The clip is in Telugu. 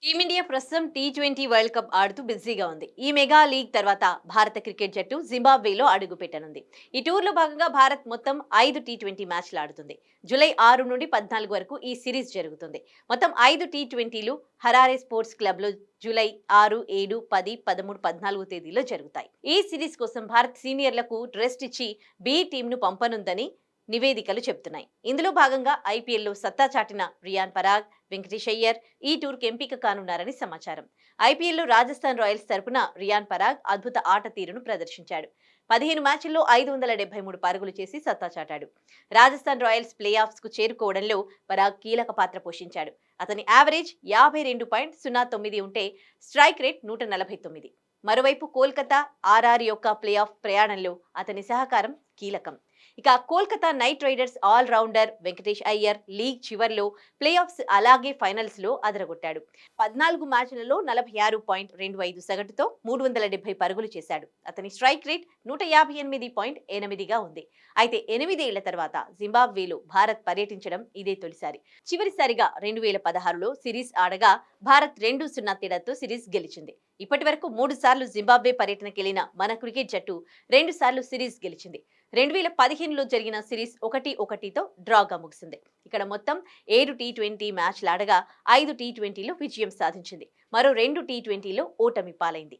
టీమిండియా ప్రస్తుతం టీ20 వరల్డ్ కప్ ఆడుతూ బిజీగా ఉంది. ఈ మెగా లీగ్ తర్వాత భారత క్రికెట్ జట్టు జింబాబ్వేలో అడుగు పెట్టనుంది. ఈ టూర్లో భాగంగా భారత్ మొత్తం 5 టీ20 మ్యాచ్లు ఆడుతుంది. జూలై 6 నుండి 14 వరకు ఈ సిరీస్ జరుగుతుంది. మొత్తం 5 టీ20లు హరారే స్పోర్ట్స్ క్లబ్లో జూలై 6, 7, 10, 13, 14 తేదీలో జరుగుతాయి. ఈ సిరీస్ కోసం భారత్ సీనియర్లకు రెస్ట్ ఇచ్చి బి టీంను పంపనుందని నివేదికలు చెబుతున్నాయి. ఇందులో భాగంగా ఐపీఎల్లో సత్తా చాటిన రియాన్ పరాగ్, వెంకటేష్ అయ్యర్ ఈ టూర్కి ఎంపిక కానున్నారని సమాచారం. ఐపీఎల్లో రాజస్థాన్ రాయల్స్ తరపున రియాన్ పరాగ్ అద్భుత ఆట తీరును ప్రదర్శించాడు. 15 మ్యాచ్ల్లో 573 పరుగులు చేసి సత్తా చాటాడు. రాజస్థాన్ రాయల్స్ ప్లే ఆఫ్స్ కు చేరుకోవడంలో పరాగ్ కీలక పాత్ర పోషించాడు. అతని యావరేజ్ 52.09 ఉంటే స్ట్రైక్ రేట్ 149. మరోవైపు కోల్కతా ఆర్ఆర్ యొక్క ప్లే ఆఫ్ ప్రయాణంలో అతని సహకారం కీలకం. ఇక Kolkata night riders all rounder Venkatesh Iyer league చివర్లో ప్లే ఆఫ్స్ అలాగే ఫైనల్స్ లో అదరగొట్టాడు. 14 మ్యాచ్లలో 46.25 సగటుతో 370 పరుగులు చేశాడు. అతని స్ట్రైక్ రేట్ 158.8గా ఉంది. అయితే 8 ఏళ్ల తర్వాత జింబాబ్వేలో భారత్ పర్యటించడం ఇదే తొలిసారి. చివరిసారిగా 2016లో సిరీస్ ఆడగా భారత్ 2-0 తేడాతో సిరీస్ గెలిచింది. ఇప్పటి వరకు 3 సార్లు జింబాబ్వే పర్యటనకెళ్లిన మన క్రికెట్ జట్టు 2 సార్లు సిరీస్ గెలిచింది. 2015లో జరిగిన సిరీస్ 1-1తో డ్రాగా ముగిసింది. ఇక్కడ మొత్తం 7 టీ20 మ్యాచ్లాడగా 5 టీ20లో విజయం సాధించింది. మరో 2 టీ20లో ఓటమి పాలైంది.